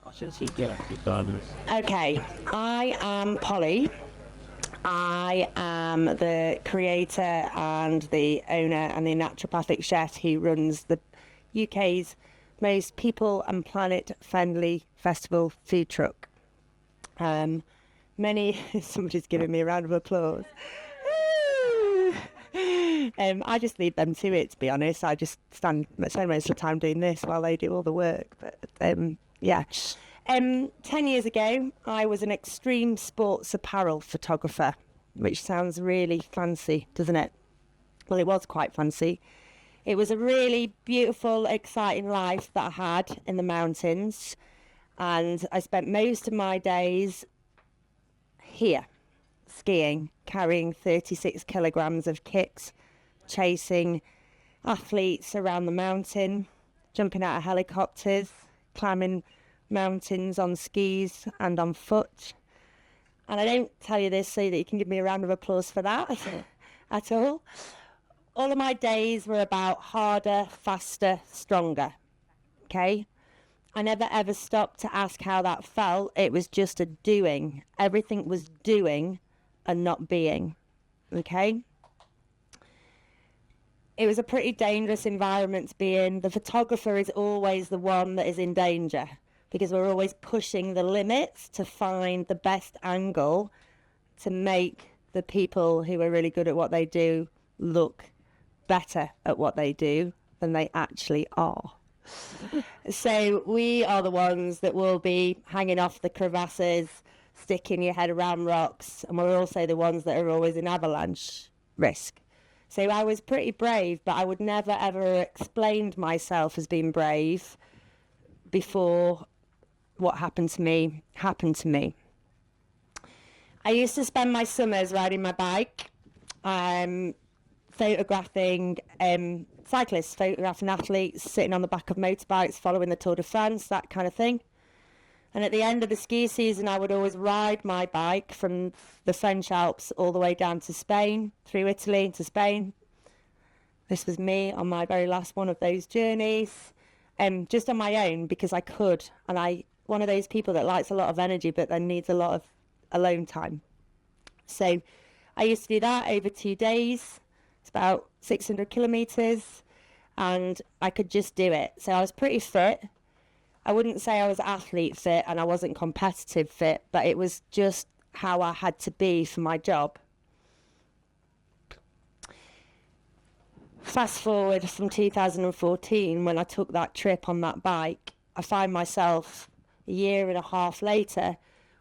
Okay, I am Polly. I am the creator and the owner and the naturopathic chef who runs the UK's most people and planet friendly festival food truck. Somebody's giving me a round of applause. I just leave them to it, to be honest. I just spend most of the time doing this while they do all the work. But yeah. 10 years ago, I was an extreme sports apparel photographer, which sounds really fancy, doesn't it? Well, it was quite fancy. It was a really beautiful, exciting life that I had in the mountains. And I spent most of my days here, skiing, carrying 36 kilograms of kit, chasing athletes around the mountain, jumping out of helicopters, climbing mountains on skis and on foot. And I don't tell you this so that you can give me a round of applause for that at all. All of my days were about harder, faster, stronger. Okay? I never ever stopped to ask how that felt. It was just a doing. Everything was doing and not being. Okay? It was a pretty dangerous environment to be in. The photographer is always the one that is in danger, because we're always pushing the limits to find the best angle to make the people who are really good at what they do look better at what they do than they actually are. So we are the ones that will be hanging off the crevasses, sticking your head around rocks, and we're also the ones that are always in avalanche risk. So I was pretty brave, but I would never ever explained myself as being brave before what happened to me happened to me. I used to spend my summers riding my bike, photographing cyclists, photographing athletes, sitting on the back of motorbikes, following the Tour de France, that kind of thing. And at the end of the ski season, I would always ride my bike from the French Alps all the way down to Spain, through Italy to Spain. This was me on my very last one of those journeys, just on my own because I could. And one of those people that likes a lot of energy but then needs a lot of alone time. So I used to do that over 2 days. It's about 600 kilometres, and I could just do it. So I was pretty fit. I wouldn't say I was athlete fit and I wasn't competitive fit, but it was just how I had to be for my job. Fast forward from 2014, when I took that trip on that bike, I find myself a year and a half later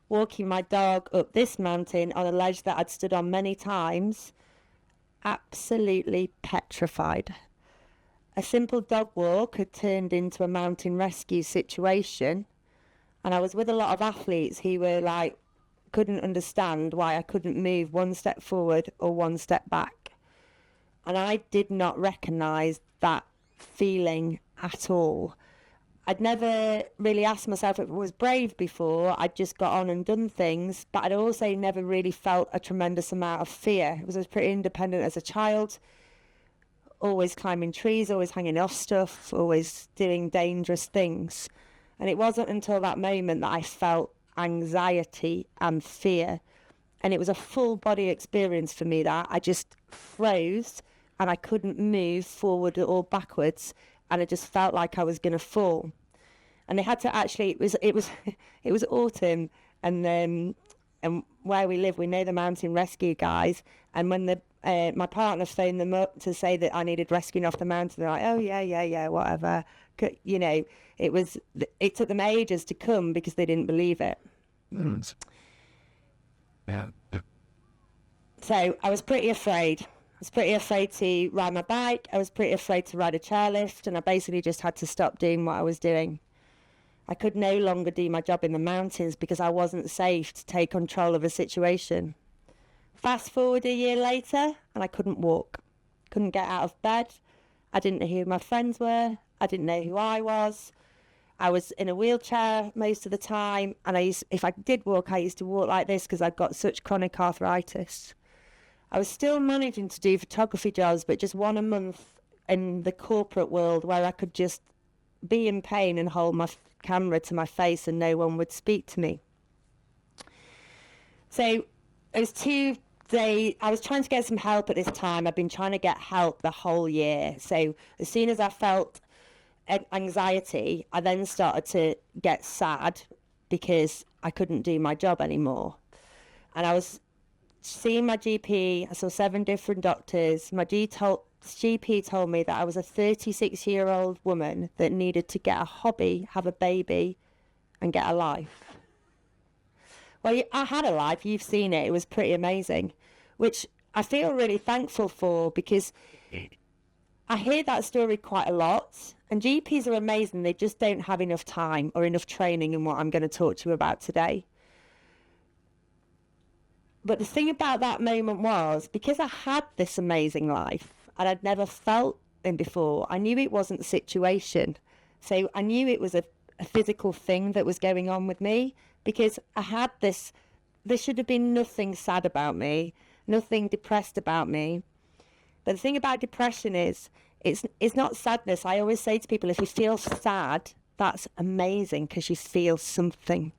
walking my dog up this mountain on a ledge that I'd stood on many times, absolutely petrified. A simple dog walk had turned into a mountain rescue situation, and I was with a lot of athletes who were like, couldn't understand why I couldn't move one step forward or one step back. And I did not recognise that feeling at all. I'd never really asked myself if it was brave before. I'd just got on and done things, but I'd also never really felt a tremendous amount of fear. I was pretty independent as a child, always climbing trees, always hanging off stuff, always doing dangerous things. And it wasn't until that moment that I felt anxiety and fear. And it was a full body experience for me that I just froze and I couldn't move forward or backwards. And I just felt like I was going to fall. And they had to actually, it was autumn, and where we live, we know the mountain rescue guys. And when my partner phoned them up to say that I needed rescuing off the mountain, they're like, oh yeah, whatever. You know, it took them ages to come because they didn't believe it. Yeah. So I was pretty afraid. I was pretty afraid to ride my bike. I was pretty afraid to ride a chairlift, and I basically just had to stop doing what I was doing. I could no longer do my job in the mountains because I wasn't safe to take control of a situation. Fast forward a year later, and I couldn't walk. Couldn't get out of bed. I didn't know who my friends were. I didn't know who I was. I was in a wheelchair most of the time, and if I did walk, I used to walk like this because I'd got such chronic arthritis. I was still managing to do photography jobs, but just one a month in the corporate world where I could just be in pain and hold my camera to my face and no one would speak to me. So it was 2 days. I was trying to get some help at this time. I've been trying to get help the whole year. So as soon as I felt anxiety, I then started to get sad because I couldn't do my job anymore. And I was seeing my GP. I saw 7 different doctors. My GP told me that I was a 36-year-old woman that needed to get a hobby, have a baby, and get a life. Well, I had a life. You've seen it. It was pretty amazing, which I feel really thankful for, because I hear that story quite a lot. And GPs are amazing. They just don't have enough time or enough training in what I'm going to talk to you about today. But the thing about that moment was, because I had this amazing life and I'd never felt them before, I knew it wasn't the situation. So I knew it was a physical thing that was going on with me, because I had this. There should have been nothing sad about me, nothing depressed about me. But the thing about depression is, it's not sadness. I always say to people, if you feel sad, that's amazing, because you feel something.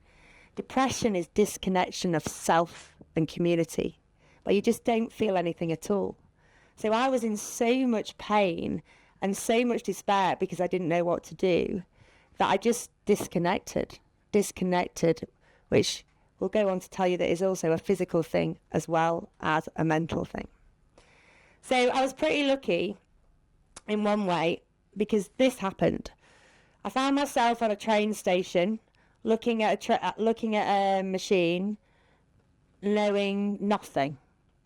Depression is disconnection of self and community, but you just don't feel anything at all. So I was in so much pain and so much despair because I didn't know what to do, that I just disconnected, which will go on to tell you that is also a physical thing as well as a mental thing. So I was pretty lucky in one way, because this happened. I found myself on a train station looking at a machine, knowing nothing.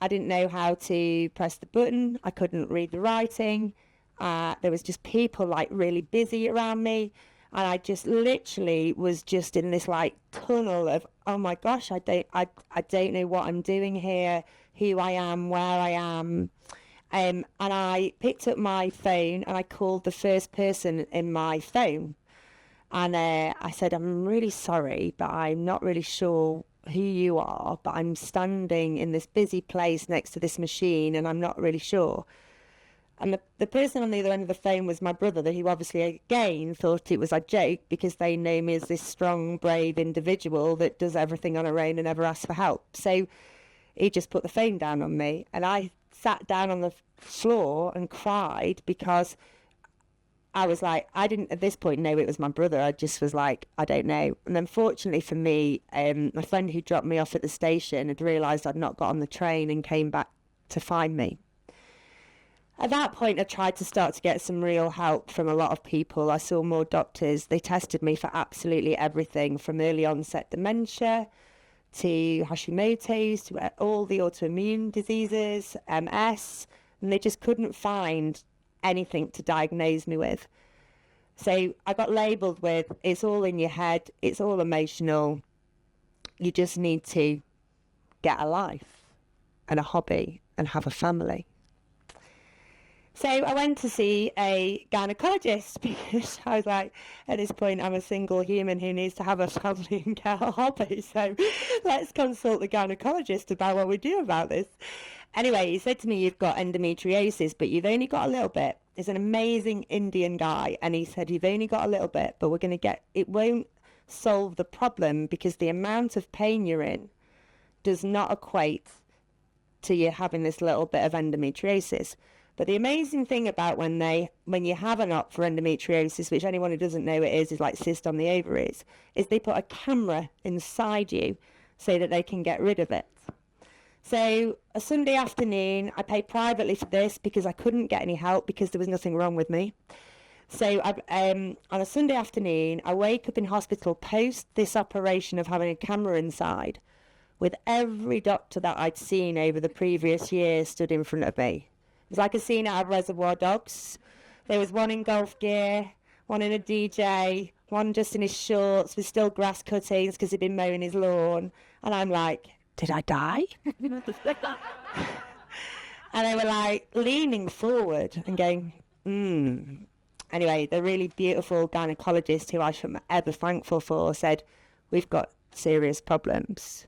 I didn't know how to press the button. I couldn't read the writing. There was just people like really busy around me. And I just literally was just in this like tunnel of, oh my gosh, I don't know what I'm doing here, who I am, where I am. And I picked up my phone and I called the first person in my phone. And I said, I'm really sorry, but I'm not really sure who you are, but I'm standing in this busy place next to this machine and I'm not really sure. And the person on the other end of the phone was my brother, who obviously, again, thought it was a joke, because they know me as this strong, brave individual that does everything on her own and never asks for help. So he just put the phone down on me. And I sat down on the floor and cried, because I was like, I didn't at this point know it was my brother. I just was like, I don't know. And then fortunately for me, my friend who dropped me off at the station had realised I'd not got on the train and came back to find me. At that point, I tried to start to get some real help from a lot of people. I saw more doctors. They tested me for absolutely everything, from early onset dementia to Hashimoto's to all the autoimmune diseases, MS, and they just couldn't find anything to diagnose me with. So I got labelled with, it's all in your head, it's all emotional, you just need to get a life and a hobby and have a family. So I went to see a gynecologist, because I was like, at this point, I'm a single human who needs to have a family and get a hobby. So let's consult the gynecologist about what we do about this. Anyway, he said to me, you've got endometriosis, but you've only got a little bit. He's an amazing Indian guy. And he said, you've only got a little bit, but it won't solve the problem, because the amount of pain you're in does not equate to you having this little bit of endometriosis. But the amazing thing about when you have an op for endometriosis, which anyone who doesn't know it is like cyst on the ovaries, is they put a camera inside you so that they can get rid of it. So a Sunday afternoon, I paid privately for this because I couldn't get any help, because there was nothing wrong with me. So on a Sunday afternoon, I wake up in hospital post this operation of having a camera inside, with every doctor that I'd seen over the previous year stood in front of me. It was like a scene out of Reservoir Dogs. There was one in golf gear, one in a DJ, one just in his shorts with still grass cuttings because he'd been mowing his lawn. And I'm like, did I die? And they were like leaning forward and going, Anyway, the really beautiful gynecologist, who I am ever thankful for, said, we've got serious problems.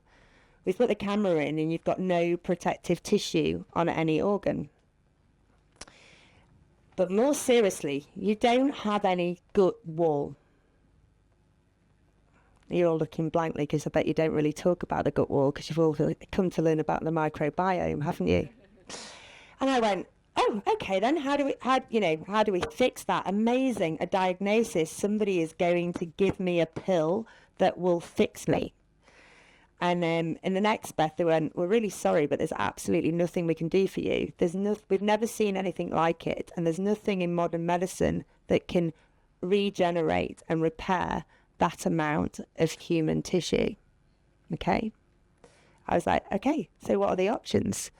We've put the camera in and you've got no protective tissue on any organ. But more seriously, you don't have any gut wall. You're all looking blankly because I bet you don't really talk about the gut wall because you've all come to learn about the microbiome, haven't you? And I went, oh, okay then, how do we fix that? Amazing, a diagnosis. Somebody is going to give me a pill that will fix me. And in the next breath, they went, we're really sorry, but there's absolutely nothing we can do for you. We've never seen anything like it. And there's nothing in modern medicine that can regenerate and repair that amount of human tissue. Okay? I was like, okay, so what are the options?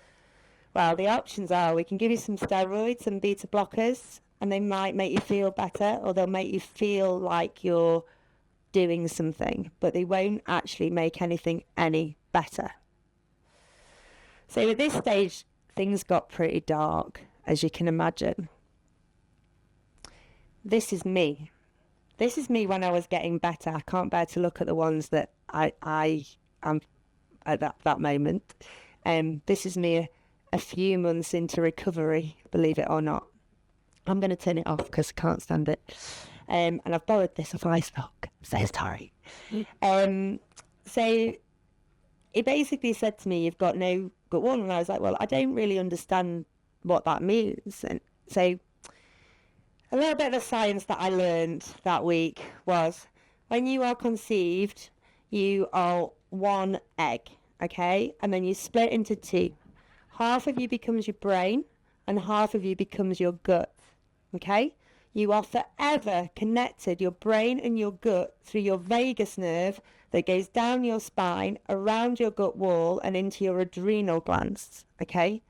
Well, the options are we can give you some steroids and beta blockers, and they might make you feel better, or they'll make you feel like you're doing something, but they won't actually make anything any better. So at this stage, things got pretty dark, as you can imagine. This is me. This is me when I was getting better. I can't bear to look at the ones that I am at that moment. This is me a few months into recovery, believe it or not. I'm going to turn it off because I can't stand it. And I've borrowed this off iStock. So sorry. So it basically said to me, you've got no gut wall. And I was like, well, I don't really understand what that means. And so a little bit of the science that I learned that week was when you are conceived, you are one egg, okay? And then you split into two. Half of you becomes your brain and half of you becomes your gut, okay? You are forever connected, your brain and your gut, through your vagus nerve that goes down your spine, around your gut wall and into your adrenal glands, okay?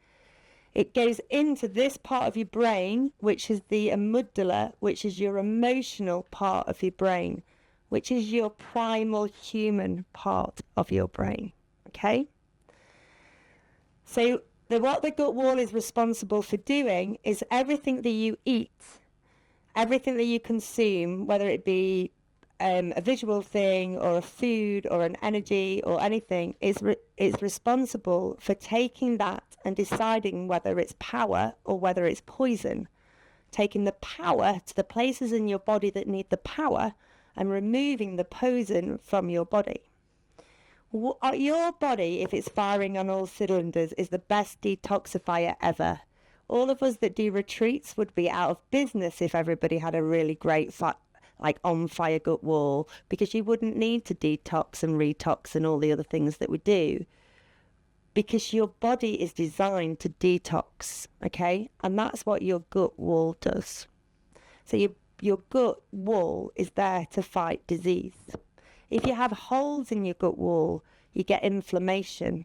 It goes into this part of your brain, which is the amygdala, which is your emotional part of your brain, which is your primal human part of your brain, okay? So what the gut wall is responsible for doing is everything that you eat, everything that you consume, whether it be a visual thing or a food or an energy or anything, is responsible for taking that and deciding whether it's power or whether it's poison. Taking the power to the places in your body that need the power and removing the poison from your body. Your body, if it's firing on all cylinders, is the best detoxifier ever. All of us that do retreats would be out of business if everybody had a really great on-fire gut wall, because you wouldn't need to detox and retox and all the other things that we do, because your body is designed to detox, okay? And that's what your gut wall does. So your gut wall is there to fight disease. If you have holes in your gut wall, you get inflammation,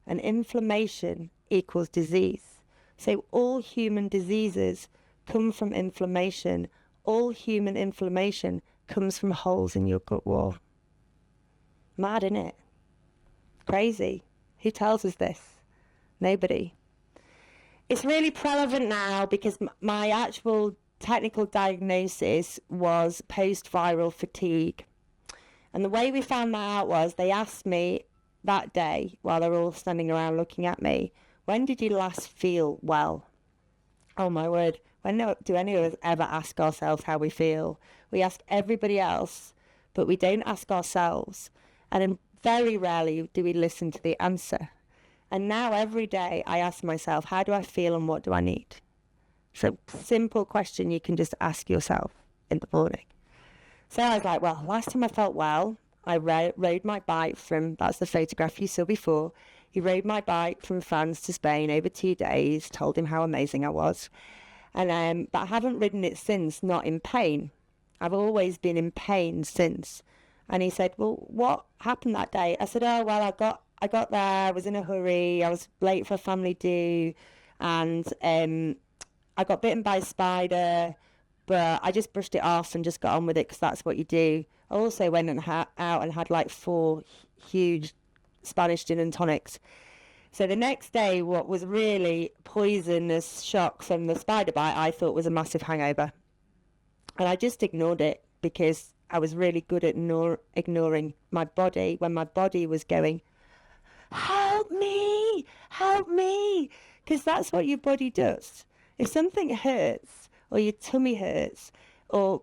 and inflammation equals disease. So all human diseases come from inflammation. All human inflammation comes from holes in your gut wall. Mad, innit? Crazy. Who tells us this? Nobody. It's really relevant now because my actual technical diagnosis was post-viral fatigue. And the way we found that out was they asked me that day, while they're all standing around looking at me, when did you last feel well? Oh my word. When do any of us ever ask ourselves how we feel? We ask everybody else, but we don't ask ourselves. And very rarely do we listen to the answer. And now every day I ask myself, how do I feel and what do I need? So simple question you can just ask yourself in the morning. So I was like, well, last time I felt well, I rode my bike from, that's the photograph you saw before, he rode my bike from France to Spain over 2 days, told him how amazing I was. And but I haven't ridden it since, not in pain. I've always been in pain since. And he said, well, what happened that day? I said, oh, well, I got there, I was in a hurry, I was late for a family do, and I got bitten by a spider, but I just brushed it off and just got on with it because that's what you do. I also went and out and had like 4 huge Spanish gin and tonics. So the next day, what was really poisonous shock from the spider bite, I thought was a massive hangover. And I just ignored it because I was really good at ignoring my body when my body was going, help me, because that's what your body does. If something hurts or your tummy hurts or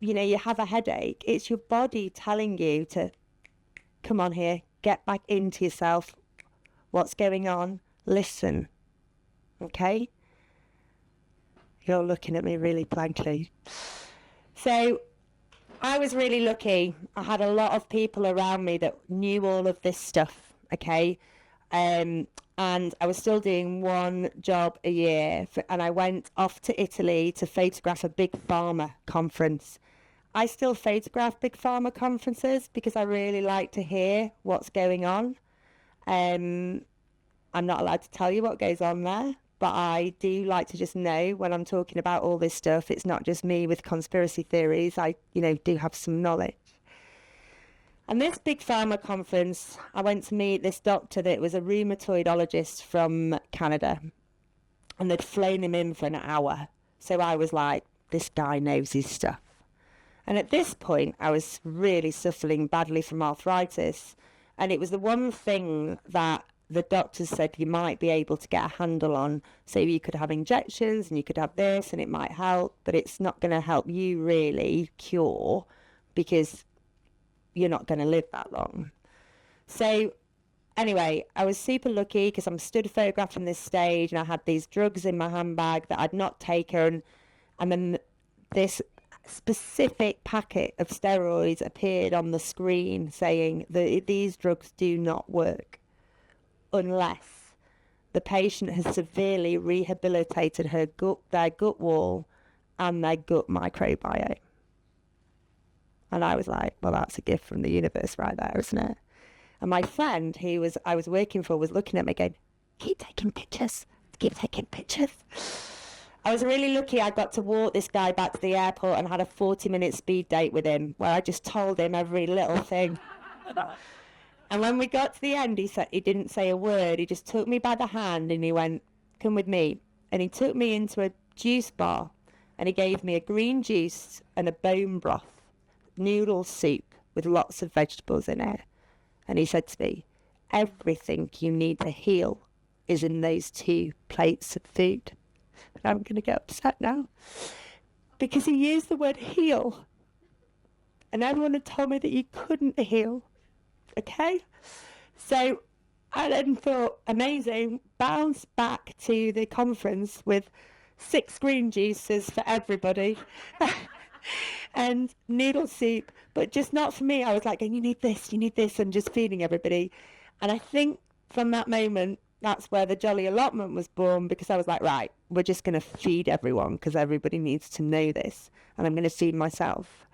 you have a headache, it's your body telling you to come on here, get back into yourself. What's going on? Listen. Okay? You're looking at me really blankly. So I was really lucky. I had a lot of people around me that knew all of this stuff, okay? And I was still doing one job a year, and I went off to Italy to photograph a big pharma conference. I still photograph big pharma conferences because I really like to hear what's going on. I'm not allowed to tell you what goes on there, but I do like to just know when I'm talking about all this stuff. It's not just me with conspiracy theories. I, do have some knowledge. And this big pharma conference, I went to meet this doctor that was a rheumatologist from Canada, and they'd flown him in for an hour. So I was like, this guy knows his stuff. And at this point, I was really suffering badly from arthritis. And it was the one thing that the doctors said you might be able to get a handle on. So you could have injections and you could have this and it might help, but it's not going to help you really cure because you're not going to live that long. So anyway, I was super lucky because I'm stood photographing this stage and I had these drugs in my handbag that I'd not taken. And then this specific packet of steroids appeared on the screen saying that these drugs do not work unless the patient has severely rehabilitated their gut wall and their gut microbiome. And I was like, well, that's a gift from the universe right there, isn't it? And my friend who I was working for was looking at me going, keep taking pictures. I was really lucky. I got to walk this guy back to the airport and had a 40-minute speed date with him where I just told him every little thing. And when we got to the end, he didn't say a word. He just took me by the hand and he went, come with me. And he took me into a juice bar and he gave me a green juice and a bone broth noodle soup with lots of vegetables in it. And he said to me, everything you need to heal is in those 2 plates of food. And I'm going to get upset now because he used the word heal and everyone had told me that you couldn't heal. Okay? So I then thought, amazing, bounced back to the conference with 6 green juices for everybody and noodle soup, but just not for me. I was like, you need this, and just feeding everybody. And I think from that moment, that's where the Jolly Allotment was born, because I was like, right, we're just going to feed everyone because everybody needs to know this, and I'm going to feed myself.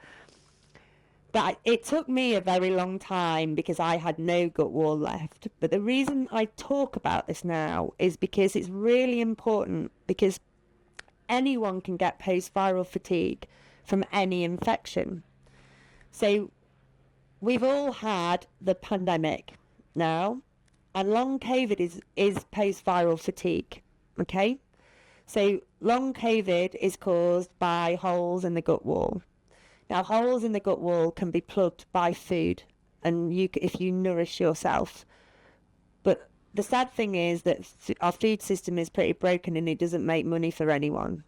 But it took me a very long time because I had no gut wall left. But the reason I talk about this now is because it's really important, because anyone can get post-viral fatigue from any infection. So we've all had the pandemic now, and long COVID is post-viral fatigue, okay? So long COVID is caused by holes in the gut wall. Now, holes in the gut wall can be plugged by food, and if you nourish yourself. But the sad thing is that our food system is pretty broken and it doesn't make money for anyone.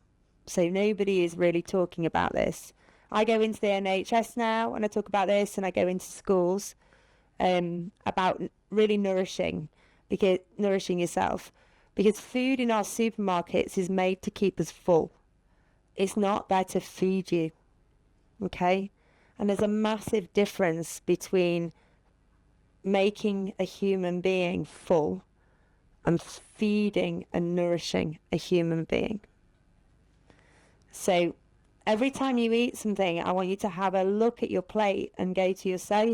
So nobody is really talking about this. I go into the NHS now and I talk about this, and I go into schools about really nourishing yourself, because food in our supermarkets is made to keep us full. It's not there to feed you, okay? And there's a massive difference between making a human being full and feeding and nourishing a human being. So every time you eat something, I want you to have a look at your plate and say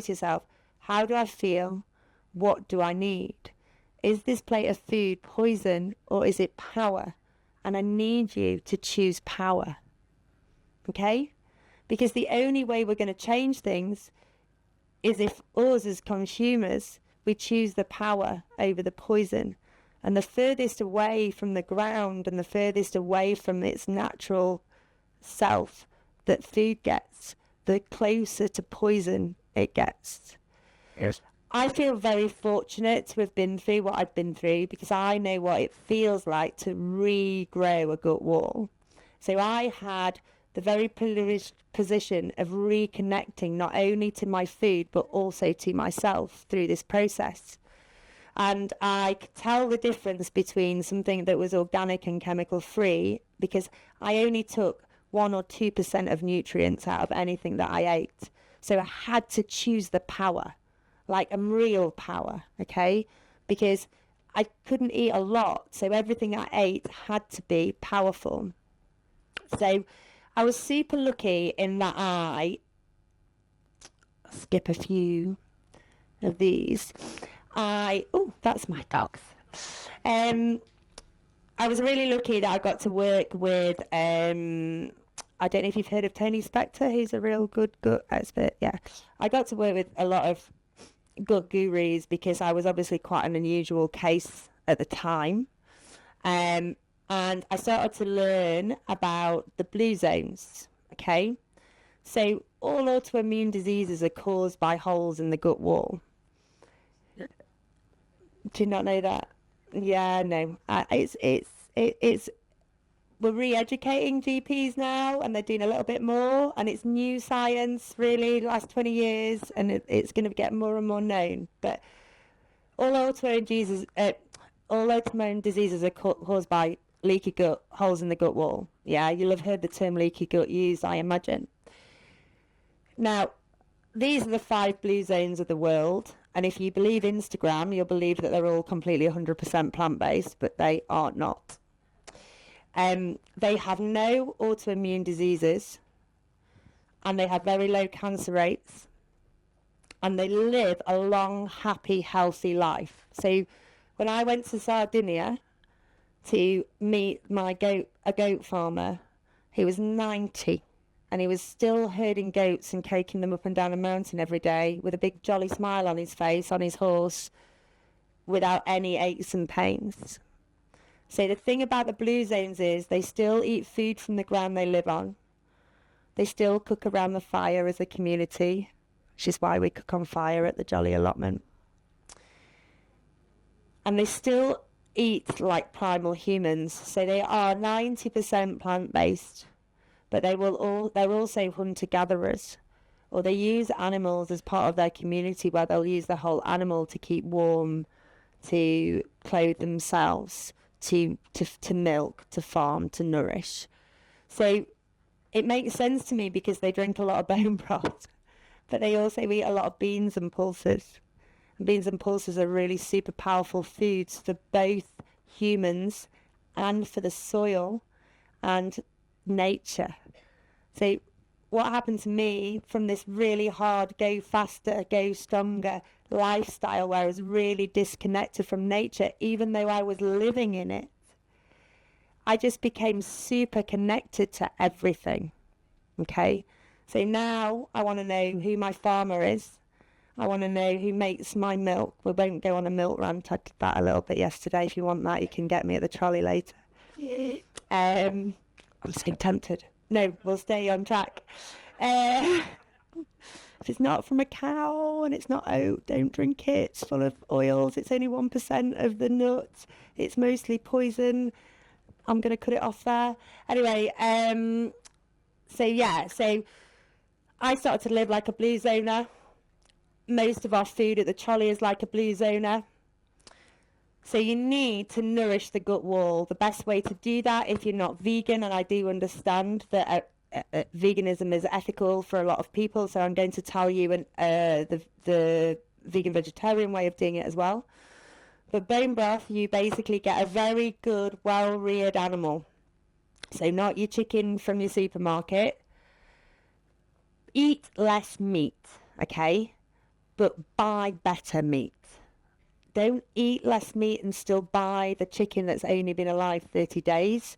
to yourself, how do I feel? What do I need? Is this plate of food poison or is it power? And I need you to choose power, okay? Because the only way we're going to change things is if us as consumers, we choose the power over the poison. And the furthest away from the ground and the furthest away from its natural self that food gets, the closer to poison it gets. Yes. I feel very fortunate to have been through what I've been through, because I know what it feels like to regrow a gut wall. So I had the very privileged position of reconnecting not only to my food, but also to myself through this process. And I could tell the difference between something that was organic and chemical free, because I only took 1 or 2% of nutrients out of anything that I ate. So I had to choose the power, like a real power, okay? Because I couldn't eat a lot, so everything I ate had to be powerful. So I was super lucky in that I'll skip a few of these. Oh, that's my dogs. I was really lucky that I got to work with, I don't know if you've heard of Tony Spector, who's a real good gut expert. Yeah, I got to work with a lot of gut gurus because I was obviously quite an unusual case at the time. And I started to learn about the blue zones, okay? So all autoimmune diseases are caused by holes in the gut wall. Do you not know that? Yeah, no. We're re-educating GPs now, and they're doing a little bit more, and it's new science, really, the last 20 years, and it's going to get more and more known. But all autoimmune diseases are caused by leaky gut, holes in the gut wall. Yeah, you'll have heard the term leaky gut used, I imagine. Now, these are the 5 blue zones of the world. And if you believe Instagram, you'll believe that they're all completely 100% plant-based, but they are not. They have no autoimmune diseases, and they have very low cancer rates, and they live a long, happy, healthy life. So when I went to Sardinia to meet a goat farmer, he was 90. And he was still herding goats and caking them up and down a mountain every day with a big jolly smile on his face, on his horse, without any aches and pains. So the thing about the blue zones is they still eat food from the ground they live on. They still cook around the fire as a community, which is why we cook on fire at the Jolly Allotment. And they still eat like primal humans. So they are 90% plant-based. But they're also hunter-gatherers, or they use animals as part of their community, where they'll use the whole animal to keep warm, to clothe themselves, to milk, to farm, to nourish. So it makes sense to me because they drink a lot of bone broth, but they also eat a lot of beans and pulses. And beans and pulses are really super powerful foods for both humans and for the soil and nature. So what happened to me from this really hard go faster, go stronger lifestyle where I was really disconnected from nature, even though I was living in it, I just became super connected to everything. Okay, so now I want to know who my farmer is. I want to know who makes my milk. We won't go on a milk rant. I did that a little bit yesterday. If you want that, you can get me at the trolley later. I'm so tempted. No, we'll stay on track. If it's not from a cow and it's not oat, don't drink it. It's full of oils. It's only 1% of the nuts. It's mostly poison. I'm going to cut it off there. Anyway, so I started to live like a blue zoner. Most of our food at the trolley is like a blue zoner. So you need to nourish the gut wall. The best way to do that, if you're not vegan, and I do understand that veganism is ethical for a lot of people, so I'm going to tell you the vegan vegetarian way of doing it as well. But bone broth, you basically get a very good, well-reared animal. So not your chicken from your supermarket. Eat less meat, okay? But buy better meat. Don't eat less meat and still buy the chicken that's only been alive 30 days.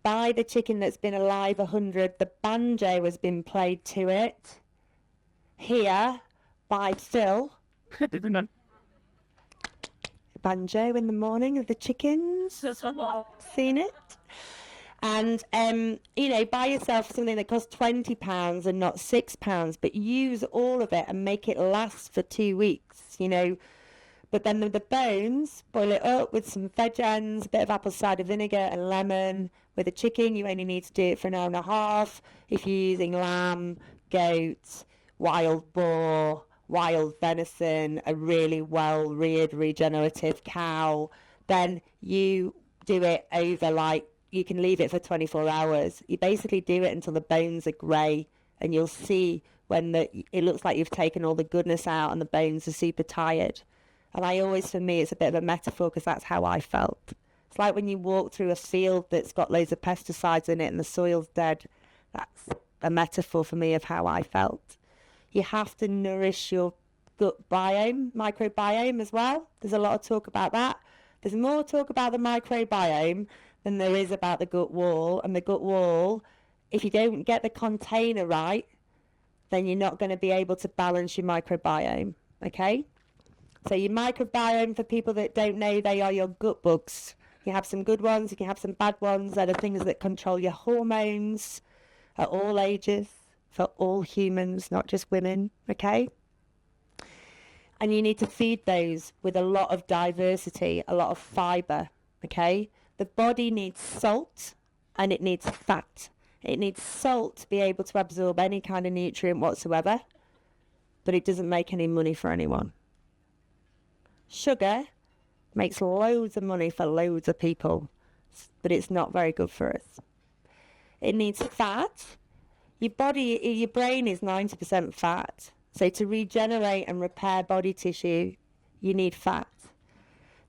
Buy the chicken that's been alive 100. The banjo has been played to it. Here, by Phil. Banjo in the morning of the chickens. Seen it? And, buy yourself something that costs £20 and not £6, but use all of it and make it last for 2 weeks, But then the bones, boil it up with some veg ends, a bit of apple cider vinegar and lemon, With a chicken, you only need to do it for an hour and a half. If you're using lamb, goat, wild boar, wild venison, a really well-reared regenerative cow, then you do it over, like, you can leave it for 24 hours. You basically do it until the bones are grey, and you'll see when it looks like you've taken all the goodness out and the bones are super tired. And I always, for me, it's a bit of a metaphor because that's how I felt. It's like when you walk through a field that's got loads of pesticides in it and the soil's dead. That's a metaphor for me of how I felt. You have to nourish your gut biome, microbiome as well. There's a lot of talk about that. There's more talk about the microbiome than there is about the gut wall. And the gut wall, if you don't get the container right, then you're not going to be able to balance your microbiome, okay? So your microbiome, for people that don't know, they are your gut bugs. You have some good ones, you can have some bad ones. They're the things that control your hormones at all ages, for all humans, not just women, okay? And you need to feed those with a lot of diversity, a lot of fibre, okay? The body needs salt and it needs fat. It needs salt to be able to absorb any kind of nutrient whatsoever, but it doesn't make any money for anyone. Sugar makes loads of money for loads of people, but it's not very good for us. It needs fat. Your brain is 90% fat. So to regenerate and repair body tissue, you need fat.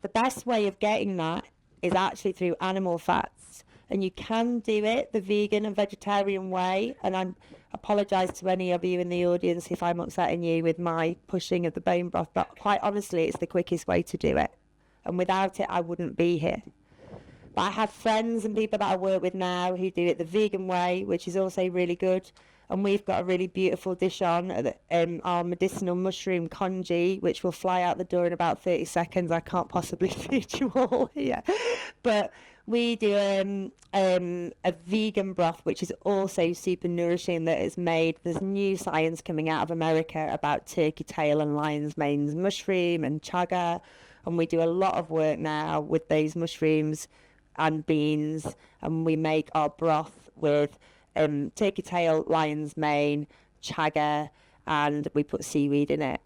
The best way of getting that is actually through animal fats. And you can do it the vegan and vegetarian way. And I apologise to any of you in the audience if I'm upsetting you with my pushing of the bone broth. But quite honestly, it's the quickest way to do it. And without it, I wouldn't be here. But I have friends and people that I work with now who do it the vegan way, which is also really good. And we've got a really beautiful dish on, our medicinal mushroom congee, which will fly out the door in about 30 seconds. I can't possibly feed you all here. But we do a vegan broth, which is also super nourishing, that is made. There's new science coming out of America about turkey tail and lion's mane's mushroom and chaga. And we do a lot of work now with those mushrooms and beans. And we make our broth with turkey tail, lion's mane, chaga, and we put seaweed in it.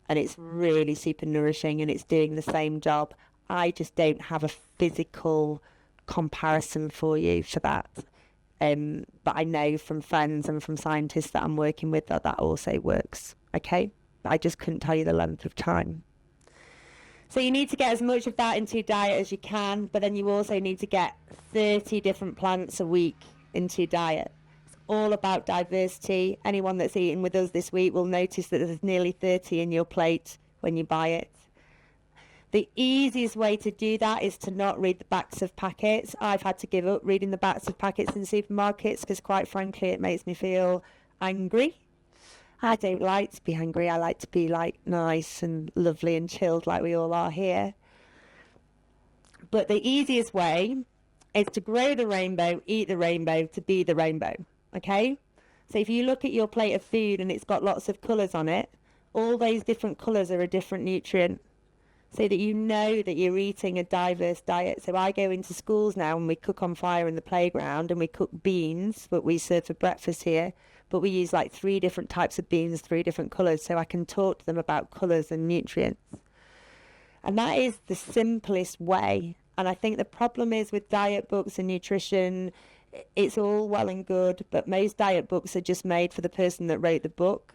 And it's really super nourishing and it's doing the same job. I just don't have a physical comparison for you for that. But I know from friends and from scientists that I'm working with that also works, okay? But I just couldn't tell you the length of time. So you need to get as much of that into your diet as you can, but then you also need to get 30 different plants a week into your diet. It's all about diversity. Anyone that's eaten with us this week will notice that there's nearly 30 in your plate when you buy it. The easiest way to do that is to not read the backs of packets. I've had to give up reading the backs of packets in supermarkets because, quite frankly, it makes me feel angry. I don't like to be angry. I like to be like nice and lovely and chilled like we all are here. But the easiest way is to grow the rainbow, eat the rainbow, to be the rainbow, okay? So if you look at your plate of food and it's got lots of colours on it, all those different colours are a different nutrient, so that you know that you're eating a diverse diet. So I go into schools now and we cook on fire in the playground and we cook beans, what we serve for breakfast here, but we use like 3 different types of beans, 3 different colours, so I can talk to them about colours and nutrients. And that is the simplest way. And I think the problem is with diet books and nutrition, it's all well and good, but most diet books are just made for the person that wrote the book.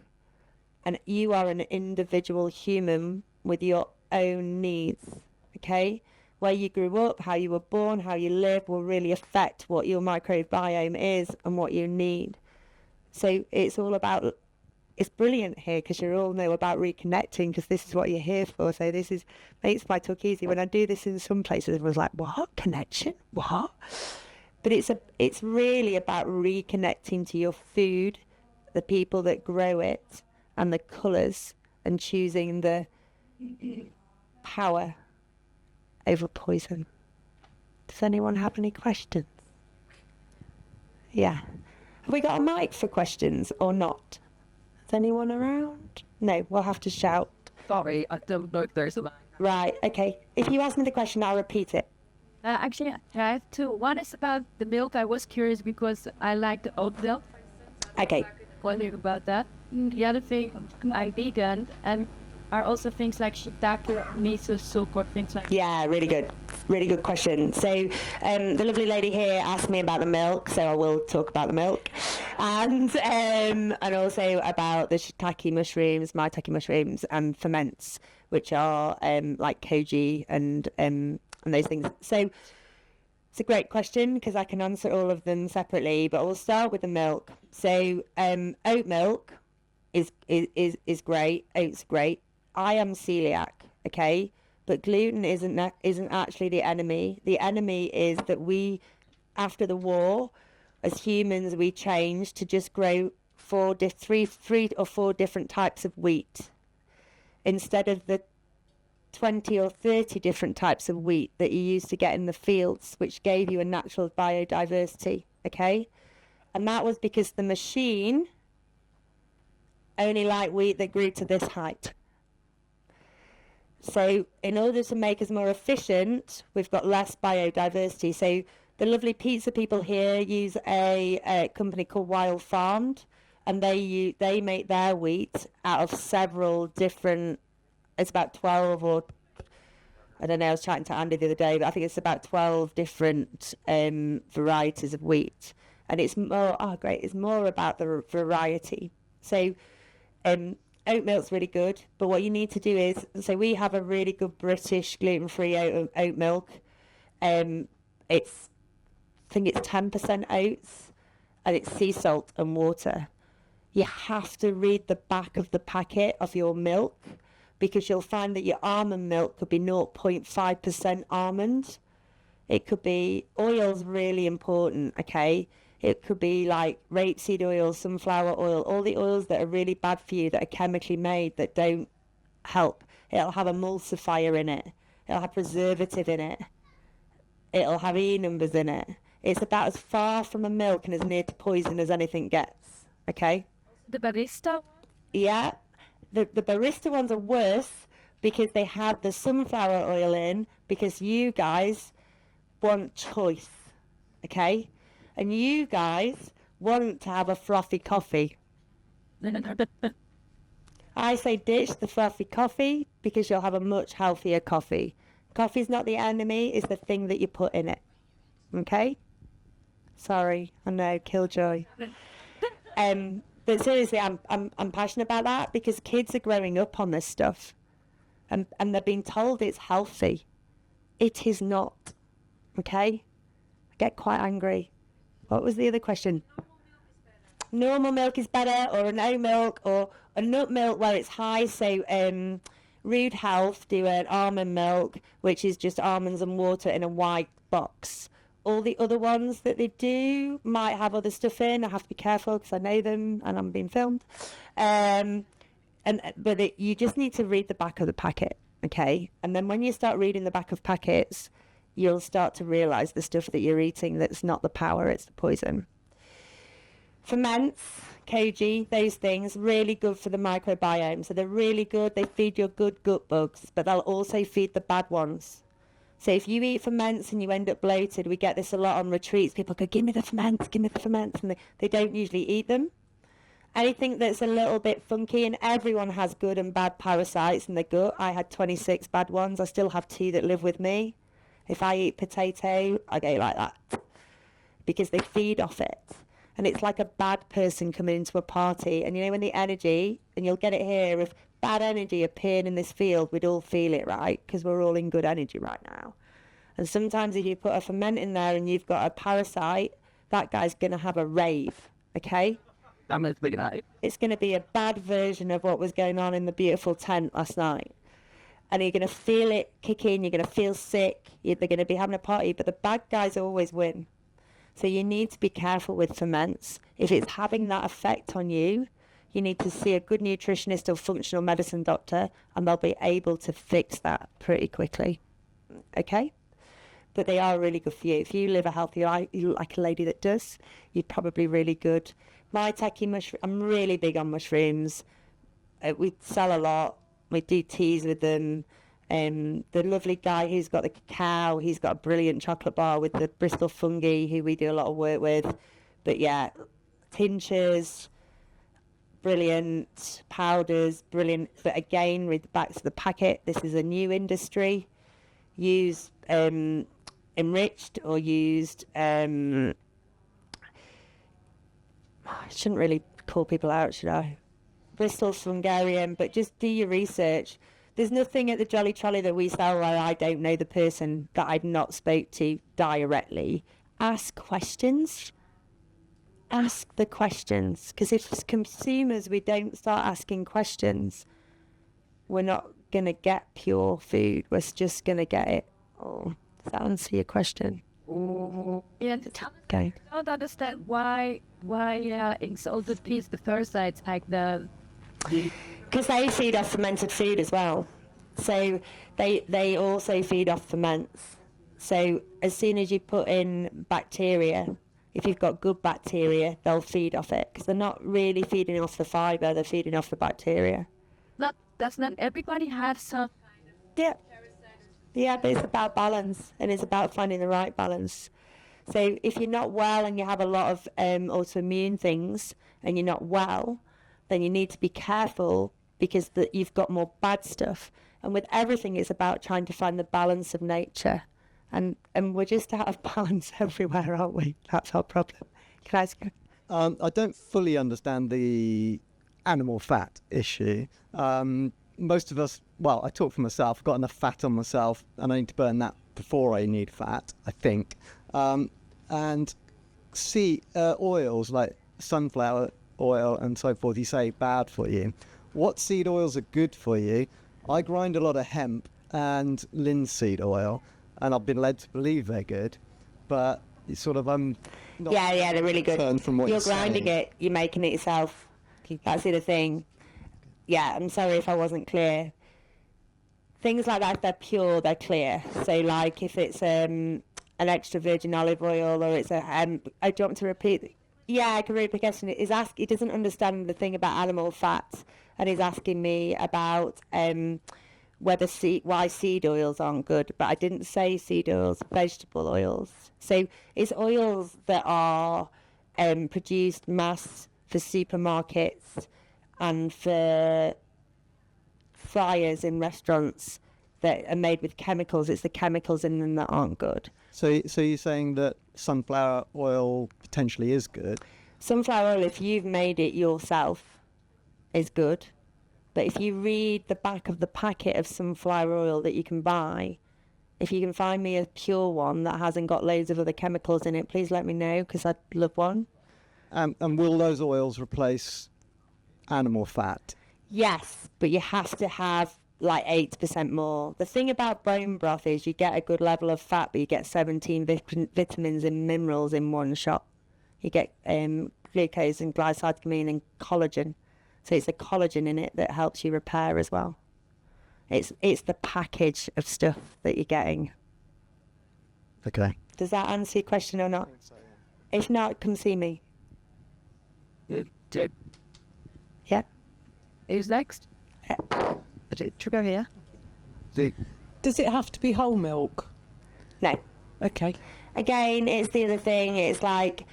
And you are an individual human with your own needs, okay? Where you grew up, how you were born, how you live will really affect what your microbiome is and what you need. So it's all about, it's brilliant here because you all know about reconnecting, because this is what you're here for. So this is, makes my talk easy. When I do this in some places, everyone's like, what? Connection? What? But it's really about reconnecting to your food, the people that grow it, and the colours, and choosing the power over poison. Does anyone have any questions? Yeah. Have we got a mic for questions or not? Is anyone around? No, we'll have to shout. Sorry, I don't know if there's a mic. Right, okay. If you ask me the question, I'll repeat it. Actually, I have two. One is about the milk. I was curious because I like the oat milk. Okay. Wondering about that. The other thing, I'm vegan, and are also things like shiitake, miso soup, or things like that. Yeah, really good question. So the lovely lady here asked me about the milk, so I will talk about the milk, and also about the shiitake mushrooms, maitake mushrooms, and ferments, which are like koji and those things. So it's a great question because I can answer all of them separately, but we'll start with the milk. So oat milk is great. Oat's great. I am celiac, okay, but gluten isn't actually the enemy. The enemy is that we, after the war, as humans, we changed to just grow three or four different types of wheat instead of the 20 or 30 different types of wheat that you used to get in the fields, which gave you a natural biodiversity, okay? And that was because the machine only liked wheat that grew to this height. So in order to make us more efficient, we've got less biodiversity. So the lovely pizza people here use a company called Wild Farmed, and they make their wheat out of several different, it's about 12 or, I don't know, I was chatting to Andy the other day, but I think it's about 12 different varieties of wheat. And it's more, it's more about the variety. So oat milk's really good, but what you need to do is, so we have a really good British gluten-free oat milk. I think it's 10% oats, and it's sea salt and water. You have to read the back of the packet of your milk, because you'll find that your almond milk could be 0.5% almond. It could be, oil's really important, okay? It could be like rapeseed oil, sunflower oil, all the oils that are really bad for you, that are chemically made, that don't help. It'll have emulsifier in it. It'll have preservative in it. It'll have E numbers in it. It's about as far from a milk and as near to poison as anything gets, okay? The barista? Yeah. The barista ones are worse because they have the sunflower oil in, because you guys want choice, okay? And you guys want to have a frothy coffee. I say ditch the frothy coffee because you'll have a much healthier coffee. Coffee's not the enemy, it's the thing that you put in it. Okay? Sorry, I know, killjoy. But seriously, I'm passionate about that because kids are growing up on this stuff, and they're being told it's healthy. It is not. Okay? I get quite angry. What was the other question? Normal milk is better, or an oat milk, or a nut milk where it's high. So Rude Health do an almond milk, which is just almonds and water in a white box. All the other ones that they do might have other stuff in. I have to be careful because I know them and I'm being filmed. You just need to read the back of the packet, okay? And then when you start reading the back of packets, you'll start to realise the stuff that you're eating that's not the power, it's the poison. Ferments, koji, those things, really good for the microbiome. So they're really good. They feed your good gut bugs, but they'll also feed the bad ones. So if you eat ferments and you end up bloated, we get this a lot on retreats. People go, give me the ferments, and they don't usually eat them. Anything that's a little bit funky, and everyone has good and bad parasites in the gut. I had 26 bad ones. I still have 2 that live with me. If I eat potato, I go like that because they feed off it. And it's like a bad person coming into a party. And you know, when the energy, and you'll get it here, if bad energy appeared in this field, we'd all feel it, right? Because we're all in good energy right now. And sometimes if you put a ferment in there and you've got a parasite, that guy's going to have a rave, okay? It's going to be a bad version of what was going on in the beautiful tent last night. And you're going to feel it kick in, you're going to feel sick, they're going to be having a party, but the bad guys always win. So you need to be careful with ferments. If it's having that effect on you, you need to see a good nutritionist or functional medicine doctor, and they'll be able to fix that pretty quickly. Okay? But they are really good for you. If you live a healthy life, like a lady that does, you're probably really good. Maitake mushroom, I'm really big on mushrooms. We sell a lot. We do teas with them. The lovely guy who's got the cacao, he's got a brilliant chocolate bar with the Bristol fungi, who we do a lot of work with. But yeah, tinctures, brilliant, powders, brilliant. But again, with back to the packet, this is a new industry. Used enriched or used. I shouldn't really call people out, should I? Bristol's Hungarian, but just do your research. There's nothing at the Jolly Trolley that we sell where I don't know the person that I've not spoke to directly. Ask questions. Ask the questions, because if as consumers we don't start asking questions, we're not going to get pure food. We're just going to get it. Oh, does that answer your question? Yeah, Okay. I don't understand why it's all the piece, the parasites, like the... Because they feed off fermented food as well. So they also feed off ferments. So as soon as you put in bacteria, if you've got good bacteria, they'll feed off it. Because they're not really feeding off the fibre, they're feeding off the bacteria. Does not everybody have some... Yeah. Yeah, but it's about balance, and it's about finding the right balance. So if you're not well and you have a lot of autoimmune things and you're not well, then you need to be careful, because you've got more bad stuff. And with everything, it's about trying to find the balance of nature. And we're just out of balance everywhere, aren't we? That's our problem. Can I ask you? I don't fully understand the animal fat issue. Most of us, well, I talk for myself, I've got enough fat on myself and I need to burn that before I need fat, I think. And oils like sunflower oil and so forth, you say bad for you. What seed oils are good for you? I grind a lot of hemp and linseed oil, and I've been led to believe they're good, but it's sort of not Yeah, they're really good. from what You're grinding saying. it, you're making it yourself. That's the other thing. Yeah, I'm sorry if I wasn't clear. Things like that, if they're pure, they're clear. So like if it's an extra virgin olive oil, or it's a hemp, I don't want to repeat. Yeah, I can repeat the question. He doesn't understand the thing about animal fats, and he's asking me about why seed oils aren't good. But I didn't say seed oils, vegetable oils. So it's oils that are produced mass for supermarkets and for fryers in restaurants that are made with chemicals. It's the chemicals in them that aren't good. So you're saying that sunflower oil potentially is good? Sunflower oil, if you've made it yourself, is good. But if you read the back of the packet of sunflower oil that you can buy, if you can find me a pure one that hasn't got loads of other chemicals in it, please let me know, because I'd love one. And will those oils replace animal fat? Yes, but you have to have like 8% more. The thing about bone broth is you get a good level of fat, but you get 17 vitamins and minerals in one shot. You get glucose and glycosamine and collagen. So it's the collagen in it that helps you repair as well. It's the package of stuff that you're getting. Okay. Does that answer your question or not? So, yeah. If not, come see me. Yeah. Who's next? Go here. Does it have to be whole milk? No. Okay. Again, it's the other thing. It's like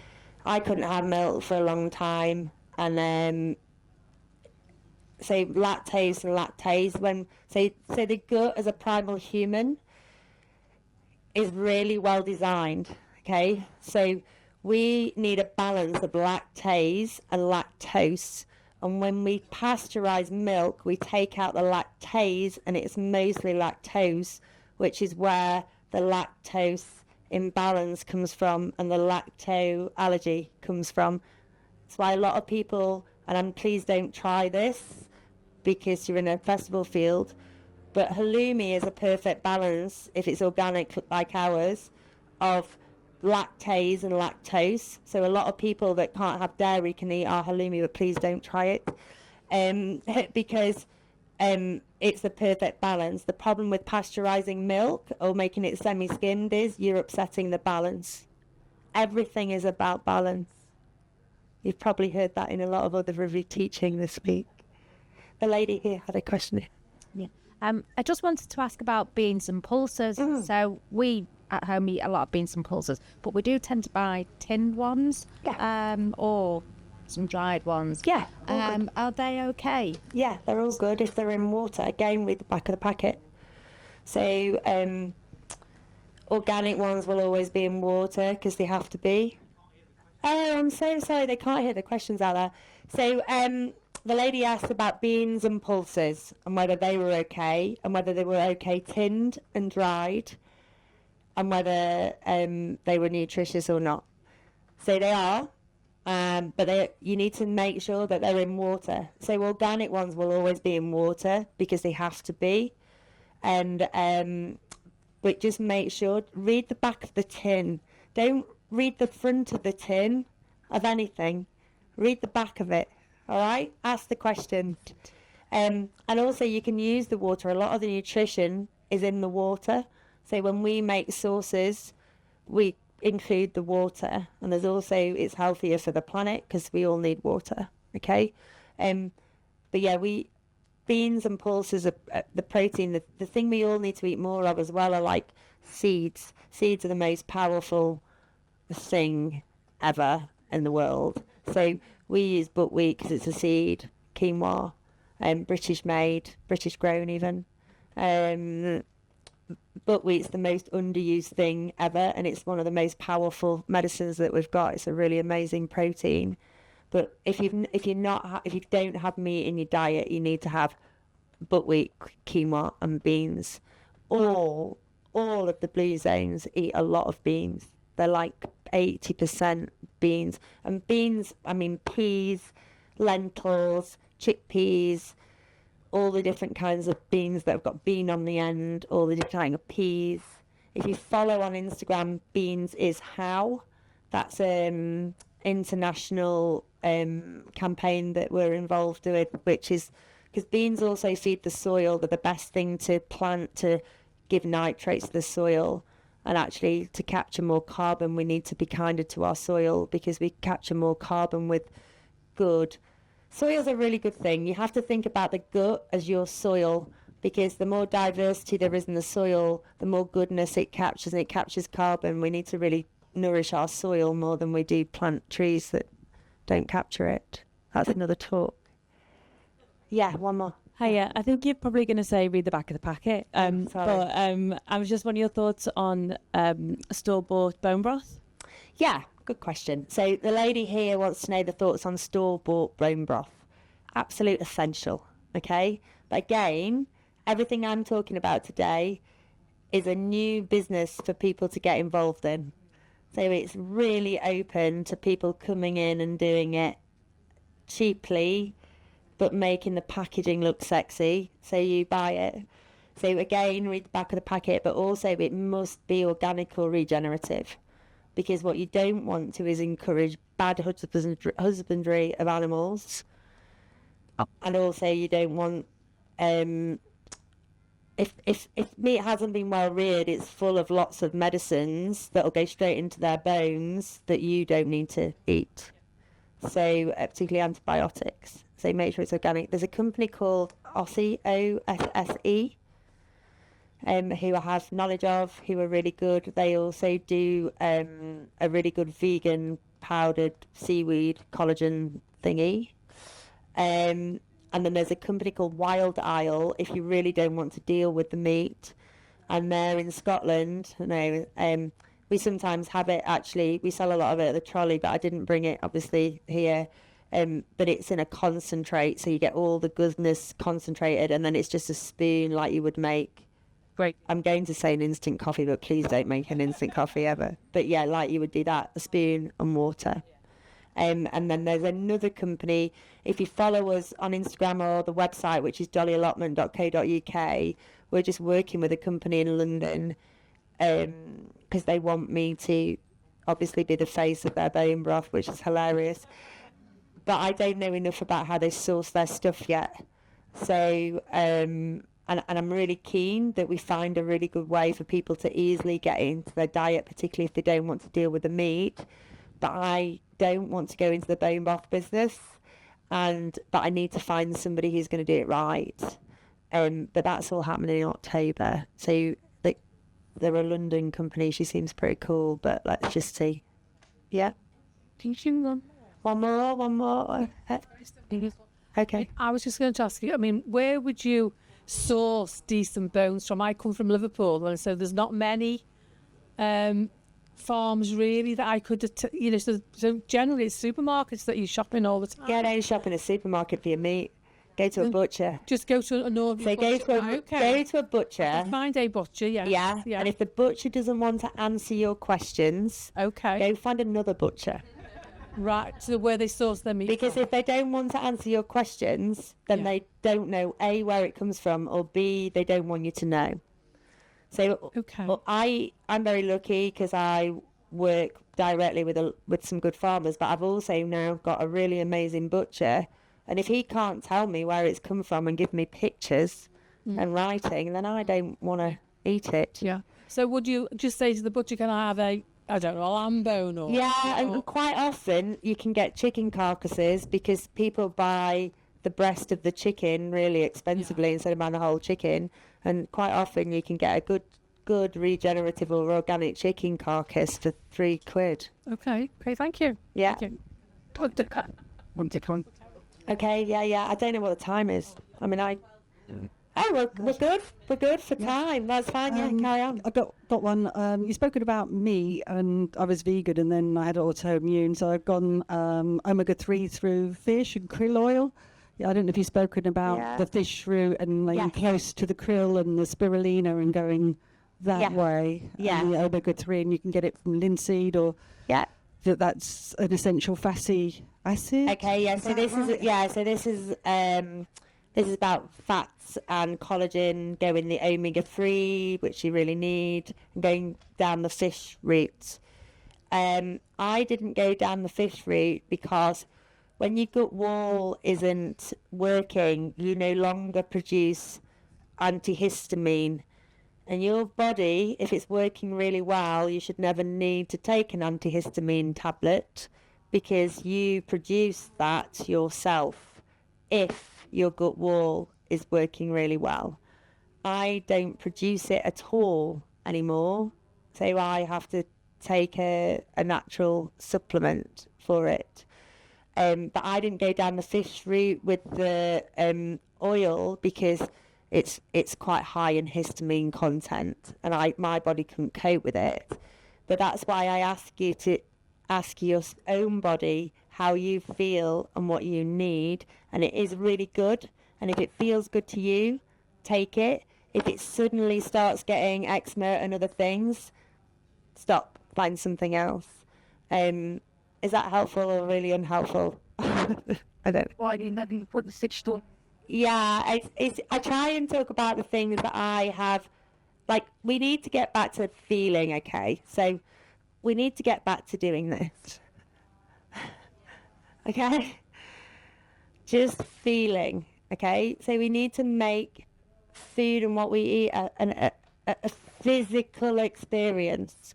I couldn't have milk for a long time, and so lactose and lactase. So the gut as a primal human is really well designed. Okay, so we need a balance of lactase and lactose. And when we pasteurize milk, we take out the lactase, and it's mostly lactose, which is where the lactose imbalance comes from and the lacto allergy comes from. That's why a lot of people, and please don't try this because you're in a festival field, but halloumi is a perfect balance, if it's organic like ours, of lactase and lactose. So a lot of people that can't have dairy can eat our halloumi, but please don't try it because it's the perfect balance. The problem with pasteurizing milk or making it semi-skimmed is you're upsetting the balance. Everything is about balance. You've probably heard that in a lot of other teaching this week. The lady here had a question. Yeah. I just wanted to ask about beans and pulses. So we at home eat a lot of beans and pulses, but we do tend to buy tinned ones, or some dried ones. Yeah, all good. Are they okay? Yeah, they're all good if they're in water. Again, read the back of the packet. So organic ones will always be in water because they have to be. Oh, I'm so sorry, they can't hear the questions out there. So the lady asked about beans and pulses and whether they were okay, and whether they were okay tinned and dried, and whether they were nutritious or not. So they are, but you need to make sure that they're in water. So organic ones will always be in water because they have to be. And but just make sure, read the back of the tin. Don't read the front of the tin of anything. Read the back of it, all right? Ask the question. And also you can use the water. A lot of the nutrition is in the water. So when we make sauces, we include the water. And there's also, it's healthier for the planet because we all need water, okay? But yeah, beans and pulses are the protein. The thing we all need to eat more of as well are like seeds. Seeds are the most powerful thing ever in the world. So we use buckwheat because it's a seed, quinoa, British made, British grown even. Buckwheat's the most underused thing ever, and it's one of the most powerful medicines that we've got. It's a really amazing protein. But if you don't have meat in your diet, you need to have buckwheat, quinoa, and beans. All of the blue zones eat a lot of beans. They're like 80% beans. And beans, I mean peas, lentils, chickpeas, all the different kinds of beans that have got bean on the end, all the different kinds of peas. If you follow on Instagram, Beans is How. That's international campaign that we're involved with, which is because beans also feed the soil. They're the best thing to plant to give nitrates to the soil, and actually to capture more carbon we need to be kinder to our soil because we capture more carbon with good. Soil's a really good thing. You have to think about the gut as your soil, because the more diversity there is in the soil, the more goodness it captures, and it captures carbon. We need to really nourish our soil more than we do plant trees that don't capture it. That's another talk. Yeah, one more. Hiya, I think you're probably going to say read the back of the packet. Sorry. But I was just wondering your thoughts on store-bought bone broth. Yeah, good question. So the lady here wants to know the thoughts on store-bought bone broth. Absolute essential, okay? But again, everything I'm talking about today is a new business for people to get involved in. So it's really open to people coming in and doing it cheaply, but making the packaging look sexy, so you buy it. So again, read the back of the packet, but also it must be organic or regenerative, because what you don't want to is encourage bad husbandry of animals. And also you don't want, if meat hasn't been well reared, it's full of lots of medicines that will go straight into their bones that you don't need to eat. So particularly antibiotics. So make sure it's organic. There's a company called Osse, OSSE, who I have knowledge of, who are really good. They also do a really good vegan powdered seaweed collagen thingy. And then there's a company called Wild Isle, if you really don't want to deal with the meat. And they're in Scotland. We sometimes have it, actually. We sell a lot of it at the trolley, but I didn't bring it, obviously, here. But it's in a concentrate, so you get all the goodness concentrated, and then it's just a spoon like you would make. Great. I'm going to say an instant coffee, but please don't make an instant coffee ever. But yeah, like you would do that, a spoon and water. And then there's another company, if you follow us on Instagram or the website, which is dollyallotment.co.uk, we're just working with a company in London because they want me to obviously be the face of their bone broth, which is hilarious. But I don't know enough about how they source their stuff yet. So, and I'm really keen that we find a really good way for people to easily get into their diet, particularly if they don't want to deal with the meat. But I don't want to go into the bone broth business, but I need to find somebody who's going to do it right. But that's all happening in October. So they're a London company. She seems pretty cool, but let's just see. Yeah. One more. Okay. I was just going to ask you, I mean, where would you source decent bones from? I come from Liverpool, and so there's not many farms really that I could, so generally it's supermarkets that you're shopping all the time. Yeah, don't shop in a supermarket for your meat. Go to a butcher. Just go to an ordinary butcher. Go to a butcher. Find a butcher, yes. Yeah. And if the butcher doesn't want to answer your questions, go find another butcher. Right, so where they source their meat Because from. if they don't want to answer your questions, then they don't know, A, where it comes from, or B, they don't want you to know. So well, I'm very lucky because I work directly with some good farmers, but I've also now got a really amazing butcher. And if he can't tell me where it's come from and give me pictures and writing, then I don't want to eat it. Yeah. So would you just say to the butcher, can I have a lamb bone or... Yeah, and quite often you can get chicken carcasses because people buy the breast of the chicken really expensively instead of buying the whole chicken. And quite often you can get a good regenerative or organic chicken carcass for £3. Okay, thank you. Yeah. Thank you. Okay, yeah. I don't know what the time is. I mean, we're good. We're good for time. That's fine. Yeah, carry on. I got one. You've spoken about me, and I was vegan, and then I had autoimmune, so I've gone omega-3 through fish and krill oil. Yeah, I don't know if you've spoken about the fish route and like close to the krill and the spirulina and going that way. Yeah. And the omega-3, and you can get it from linseed or that's an essential fatty acid. Okay, yeah. So this is about fats and collagen, going the omega-3, which you really need, and going down the fish route. I didn't go down the fish route because when your gut wall isn't working, you no longer produce antihistamine. And your body, if it's working really well, you should never need to take an antihistamine tablet because you produce that yourself if your gut wall is working really well. I don't produce it at all anymore, so I have to take a natural supplement for it. But I didn't go down the fish route with the oil because it's quite high in histamine content, and my body couldn't cope with it. But that's why I ask you to ask your own body how you feel and what you need, and it is really good. And if it feels good to you, take it. If it suddenly starts getting eczema and other things, stop, find something else. Is that helpful or really unhelpful? I don't know. Yeah, I try and talk about the things that I have. Like, we need to get back to feeling, okay? So we need to get back to doing this. Okay? Just feeling, okay? So we need to make food and what we eat a physical experience.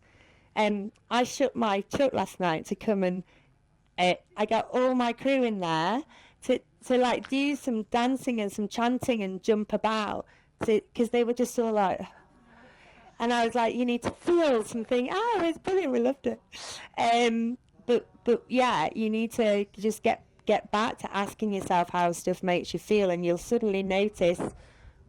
I shut my truck last night to come and I got all my crew in there to like do some dancing and some chanting and jump about, because they were just all like, and I was like, you need to feel something. Oh, it's brilliant, we loved it. But yeah, you need to just get back to asking yourself how stuff makes you feel, and you'll suddenly notice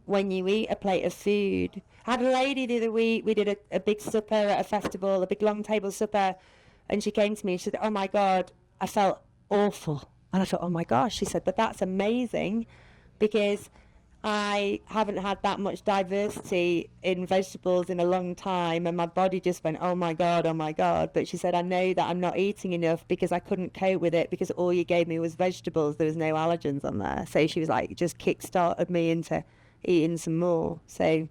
when you eat a plate of food. I had a lady the other week, we did a big supper at a festival, a big long table supper, and she came to me and she said, oh my God, I felt awful. And I thought, oh my gosh, she said, but that's amazing because I haven't had that much diversity in vegetables in a long time, and my body just went, oh my God. But she said, I know that I'm not eating enough because I couldn't cope with it because all you gave me was vegetables. There was no allergens on there. So she was like, just kick-started me into eating some more. So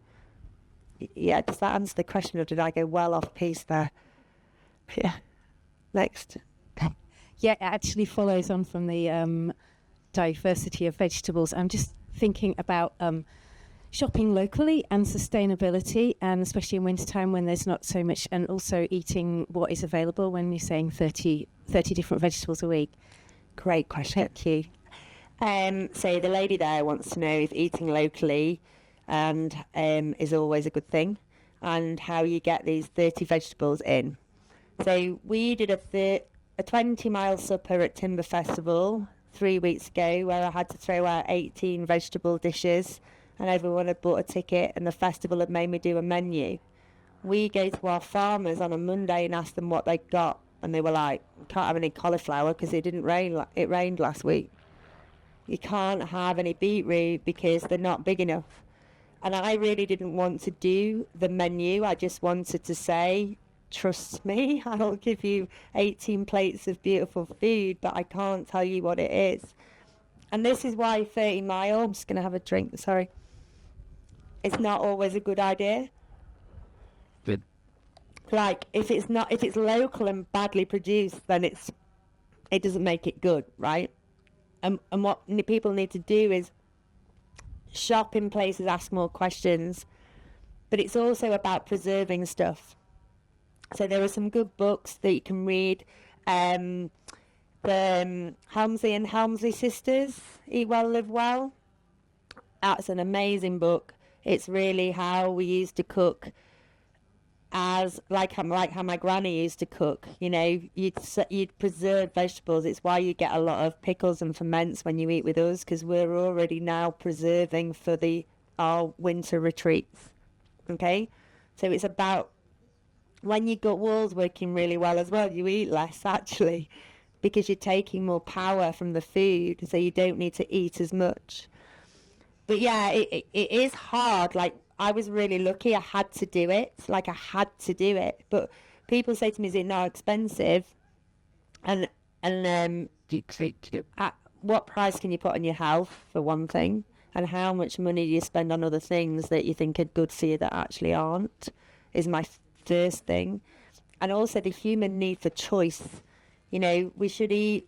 yeah, does that answer the question, or did I go well off piece there? Yeah. Next. Yeah, it actually follows on from the diversity of vegetables. I'm just thinking about shopping locally and sustainability, and especially in wintertime when there's not so much, and also eating what is available when you're saying 30 different vegetables a week. Great question. Thank you. So the lady there wants to know if eating locally and is always a good thing, and how you get these 30 vegetables in. So we did a 20-mile supper at Timber Festival 3 weeks ago, where I had to throw out 18 vegetable dishes, and everyone had bought a ticket, and the festival had made me do a menu. We go to our farmers on a Monday and ask them what they got, and they were like, "Can't have any cauliflower because it didn't rain. It rained last week. You can't have any beetroot because they're not big enough." And I really didn't want to do the menu. I just wanted to say, "Trust me, I'll give you 18 plates of beautiful food, but I can't tell you what it is." And this is why 30 mile, I'm just going to have a drink, sorry. It's not always a good idea. Good. Like, if it's local and badly produced, then it doesn't make it good, right? And what people need to do is shop in places, ask more questions, but it's also about preserving stuff. So there are some good books that you can read. The Helmsley and Helmsley sisters, Eat Well, Live Well. That's an amazing book. It's really how we used to cook, as like how my granny used to cook. You know, you'd preserve vegetables. It's why you get a lot of pickles and ferments when you eat with us, because we're already now preserving for our winter retreats. Okay, so it's about, when your gut wall's working really well as well, you eat less actually, because you're taking more power from the food, so you don't need to eat as much. But yeah, it is hard. Like, I was really lucky. I had to do it. But people say to me, "Is it not expensive?" And at what price can you put on your health, for one thing? And how much money do you spend on other things that you think are good for you that actually aren't, is my first thing. And also the human need for choice. You know, we should eat.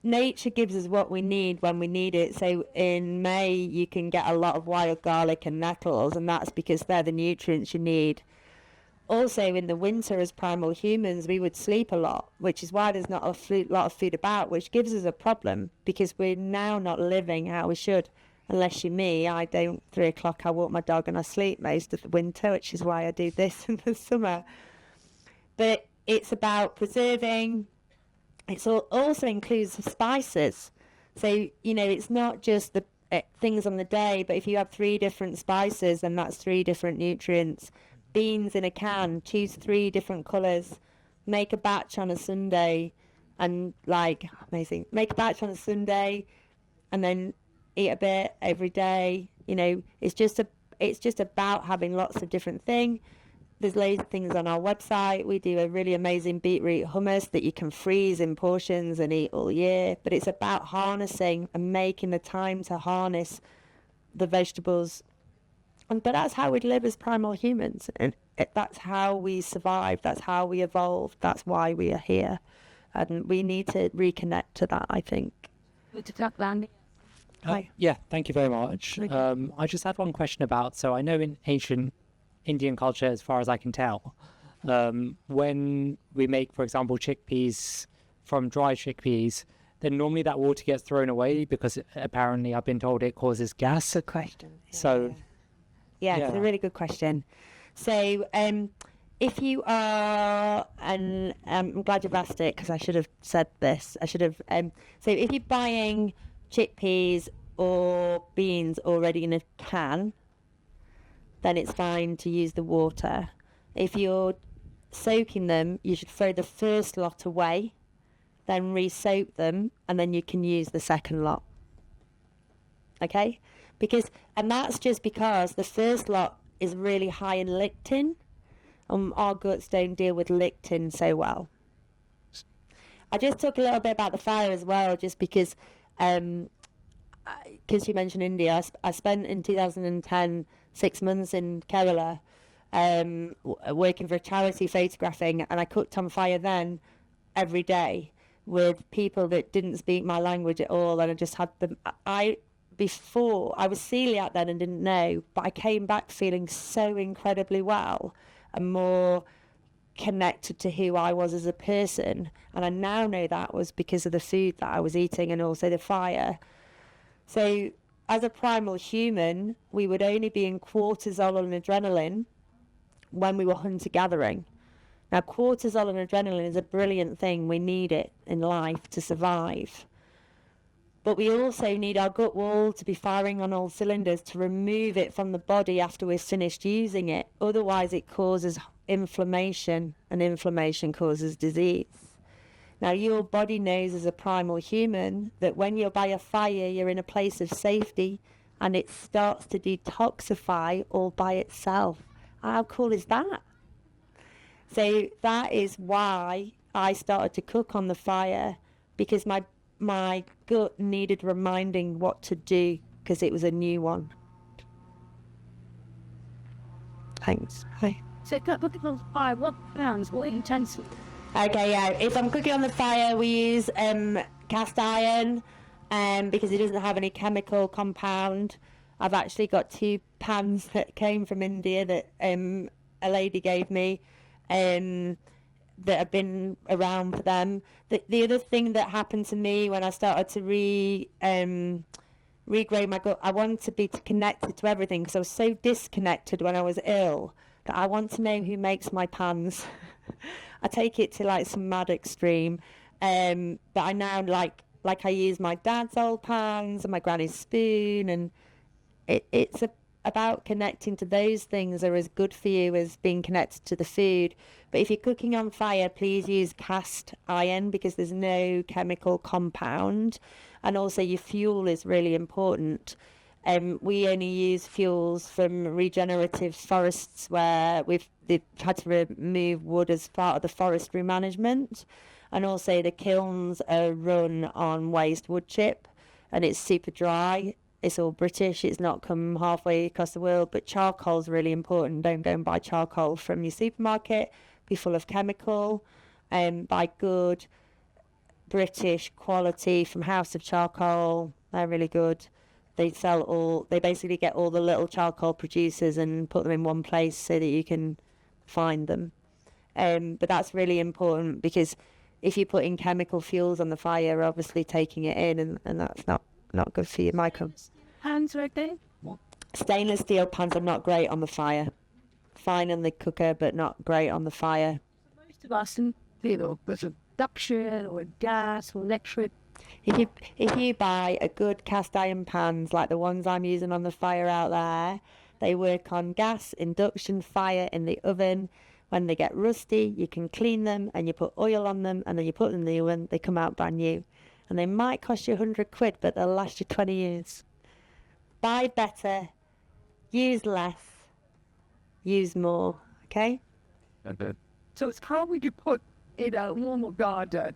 Nature gives us what we need when we need it. So in May, you can get a lot of wild garlic and nettles, and that's because they're the nutrients you need. Also, in the winter, as primal humans, we would sleep a lot, which is why there's not a lot of food about, which gives us a problem, because we're now not living how we should. Unless you're me, I don't. 3 o'clock, I walk my dog and I sleep most of the winter, which is why I do this in the summer. But it's about preserving. It also includes spices. So, you know, it's not just the things on the day, but if you have 3 different spices, then that's 3 different nutrients. Beans in a can, choose 3 different colours. Make a batch on a Sunday, and amazing. Make a batch on a Sunday, and then eat a bit every day. You know, it's just about having lots of different things. There's loads of things on our website. We do a really amazing beetroot hummus that you can freeze in portions and eat all year. But it's about harnessing and making the time to harness the vegetables. But that's how we live as primal humans. And that's how we survive. That's how we evolved. That's why we are here. And we need to reconnect to that, I think. Hi. Yeah, thank you very much. I just had one question about, so I know in ancient Indian culture, as far as I can tell, when we make, for example, chickpeas from dry chickpeas, then normally that water gets thrown away because apparently I've been told it causes gas. Good question. So, yeah, it's a really good question. So, if you are, and I'm glad you've asked it because I should have said this. So if you're buying chickpeas or beans already in a can, then it's fine to use the water. If you're soaking them, you should throw the first lot away, then re-soak them, and then you can use the second lot. Okay? And that's just because the first lot is really high in lectin, and our guts don't deal with lectin so well. I just talk a little bit about the fire as well, just because you mentioned India. I spent in 2010 6 months in Kerala working for a charity photographing, and I cooked on fire then every day with people that didn't speak my language at all, and I just had them. I was celiac then and didn't know, but I came back feeling so incredibly well and more connected to who I was as a person, and I now know that was because of the food that I was eating and also the fire. So as a primal human, we would only be in cortisol and adrenaline when we were hunter-gathering. Now, cortisol and adrenaline is a brilliant thing. We need it in life to survive. But we also need our gut wall to be firing on all cylinders to remove it from the body after we're finished using it. Otherwise, it causes inflammation, and inflammation causes disease. Now, your body knows as a primal human that when you're by a fire, you're in a place of safety, and it starts to detoxify all by itself. How cool is that? So that is why I started to cook on the fire, because my gut needed reminding what to do, because it was a new one. Thanks. Hi. So cooking on fire, what pounds, what intensity? Okay, yeah. If I'm cooking on the fire, we use cast iron because it doesn't have any chemical compound. I've actually got 2 pans that came from India that a lady gave me that have been around for them. The other thing that happened to me when I started to regrade my gut, I wanted to be connected to everything, because I was so disconnected when I was ill that I want to know who makes my pans. I take it to like some mad extreme, but I now like I use my dad's old pans and my granny's spoon, and it's about connecting to those things that are as good for you as being connected to the food. But if you're cooking on fire, please use cast iron, because there's no chemical compound, and also your fuel is really important. We only use fuels from regenerative forests where they've had to remove wood as part of the forestry management, and also the kilns are run on waste wood chip, and it's super dry. It's all British. It's not come halfway across the world, but charcoal's really important. Don't go and buy charcoal from your supermarket. Be full of chemical. Buy good British quality from House of Charcoal. They're really good. They basically get all the little charcoal producers and put them in one place so that you can find them. But that's really important, because if you're putting chemical fuels on the fire, you're obviously taking it in, and that's not good for your microbes. Hands right there. Stainless steel pans are not great on the fire. Fine on the cooker, but not great on the fire. Most of us, with induction or gas or electric. If you buy a good cast iron pans like the ones I'm using on the fire out there, they work on gas, induction, fire in the oven. When they get rusty, you can clean them and you put oil on them, and then you put them in the oven, they come out brand new. And they might cost you 100 quid, but they'll last you 20 years. Buy better, use less, use more, okay? So it's how would you put in a normal garden?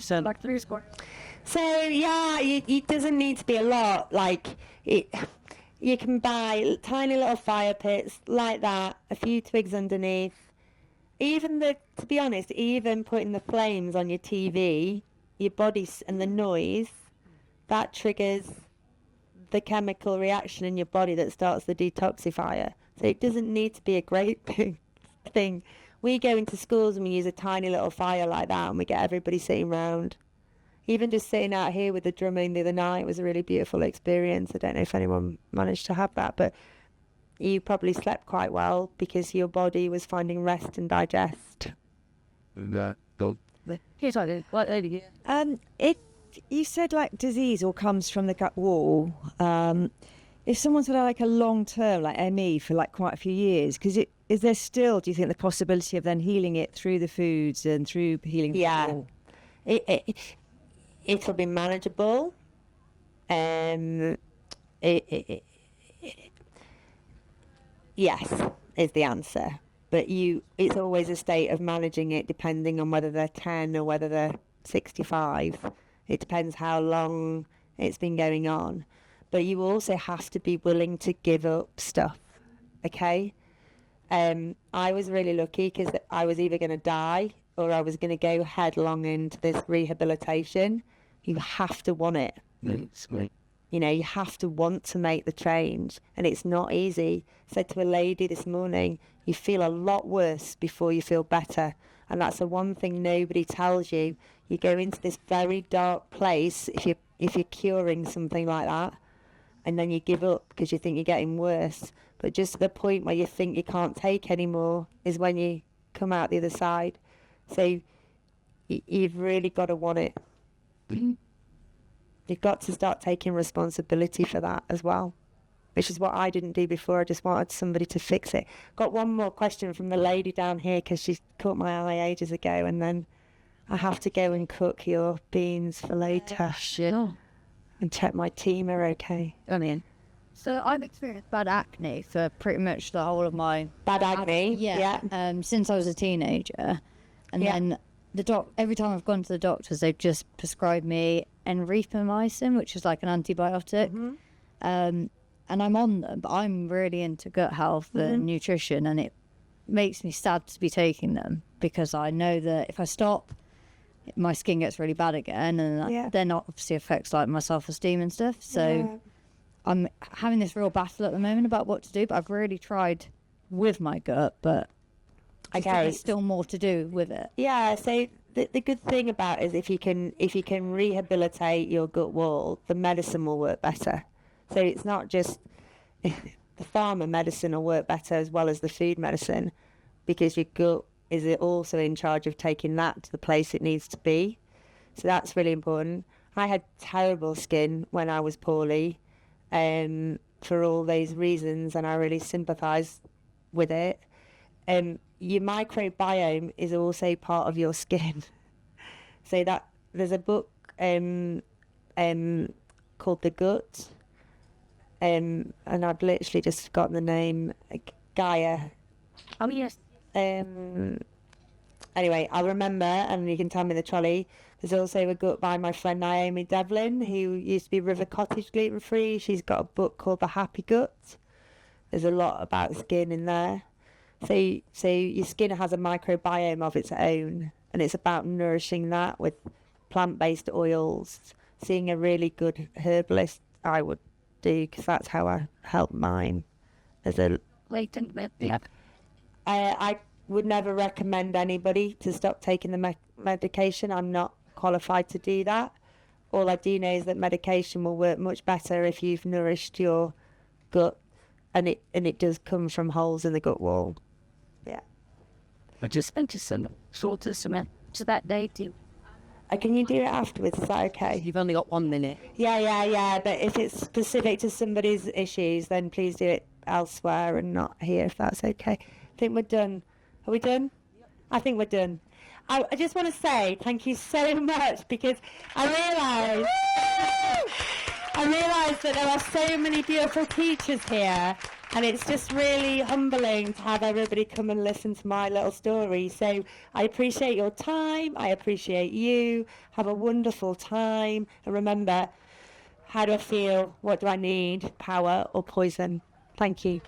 Like 3 square. So yeah, it doesn't need to be a lot. Like you can buy tiny little fire pits like that, a few twigs underneath. To be honest, even putting the flames on your TV, your body and the noise, that triggers the chemical reaction in your body that starts the detoxifier. So it doesn't need to be a great thing. We go into schools and we use a tiny little fire like that, and we get everybody sitting round. Even just sitting out here with the drumming the other night was a really beautiful experience. I don't know if anyone managed to have that, but you probably slept quite well because your body was finding rest and digest. Here's what I did. What lady here? If you said like disease all comes from the gut wall, if someone's had like a long term like ME for like quite a few years, is there still, do you think, the possibility of then healing it through the foods and through healing the wall? It'll be manageable. Yes, is the answer. But it's always a state of managing it, depending on whether they're 10 or whether they're 65. It depends how long it's been going on. But you also have to be willing to give up stuff, okay? I was really lucky because I was either going to die or I was going to go headlong into this rehabilitation. You have to want it. You know, you have to want to make the change, and it's not easy. I said to a lady this morning, you feel a lot worse before you feel better. And that's the one thing nobody tells you. You go into this very dark place if you're curing something like that, and then you give up because you think you're getting worse. But just at the point where you think you can't take anymore is when you come out the other side. So you've really got to want it. You've got to start taking responsibility for that as well, which is what I didn't do before. I just wanted somebody to fix it. Got one more question from the lady down here because she caught my eye ages ago, and then I have to go and cook your beans for later. Sure. And check my team are okay. I mean, So I've experienced bad acne for pretty much the whole of my Bad acne? yeah. Since I was a teenager, and then every time I've gone to the doctors, they've just prescribed me enripamycin, which is like an antibiotic. And I'm on them, but I'm really into gut health and nutrition, and it makes me sad to be taking them because I know that if I stop, my skin gets really bad again, and that then obviously affects like my self-esteem and stuff. So I'm having this real battle at the moment about what to do, but I've really tried with my gut, but there's still more to do with it. Yeah, so the good thing about it is if you can rehabilitate your gut wall, the medicine will work better. So it's not just the pharma medicine will work better as well as the food medicine, because your gut is also in charge of taking that to the place it needs to be. So that's really important. I had terrible skin when I was poorly, for all those reasons, and I really sympathise with it. Your microbiome is also part of your skin. So that there's a book called The Gut, and I've literally just forgotten the name. Gaia. oh yes, Anyway, I'll remember, and you can tell me the trolley. There's also a gut by my friend Naomi Devlin, who used to be River Cottage gluten free. She's got a book called The Happy Gut. There's a lot about skin in there. So your skin has a microbiome of its own, and it's about nourishing that with plant-based oils. Seeing a really good herbalist, I would do, because that's how I help mine. As a I would never recommend anybody to stop taking the medication. I'm not qualified to do that. All I do know is that medication will work much better if you've nourished your gut, and it does come from holes in the gut wall. Yeah. I just went to some sort of cement to that day too. Can you do it afterwards? Is that okay? You've only got 1 minute. Yeah. But if it's specific to somebody's issues, then please do it elsewhere and not here, if that's okay. I think we're done. Are we done? I think we're done. I just want to say thank you so much, because I realised that there are so many beautiful teachers here, and it's just really humbling to have everybody come and listen to my little story. So I appreciate your time. I appreciate you. Have a wonderful time. And remember, how do I feel? What do I need? Power or poison? Thank you.